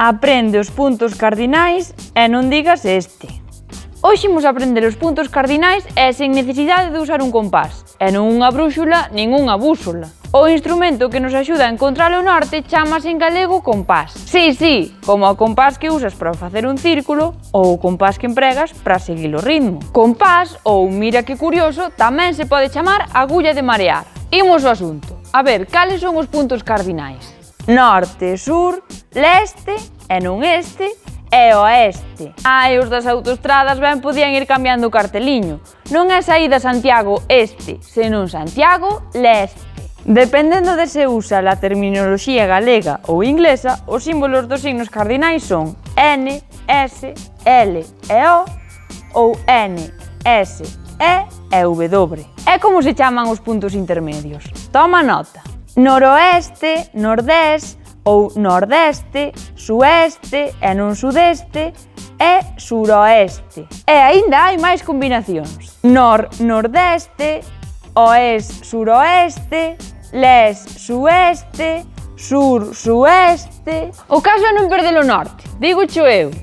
Aprende os puntos cardinais e non digas este. Hoxe imos aprender os puntos cardinais e sen necesidade de usar un compás, e non unha brúxula nin unha búsola. O instrumento que nos axuda a encontrar o norte chamase en galego compás. Sí, como o compás que usas para facer un círculo ou o compás que empregas para seguir o ritmo. Compás, ou mira que curioso, tamén se pode chamar agulla de marear. Imos ao asunto. A ver, cales son os puntos cardinais? Norte, sur, leste, e non este, e oeste. Os das autoestradas ben podían ir cambiando o carteliño. Non é saída Santiago este, senón Santiago leste. Dependendo de se usa a terminoloxía galega ou inglesa, os símbolos dos signos cardinais son N, S, L e O ou N, S, E e W. E como se chaman os puntos intermedios? Toma nota. Noroeste, nordés ou nordeste, sueste e non sudeste e suroeste. E aínda hai máis combinacións. Nordeste, suroeste, sueste, suroeste. O caso é non perder o norte, digo eu.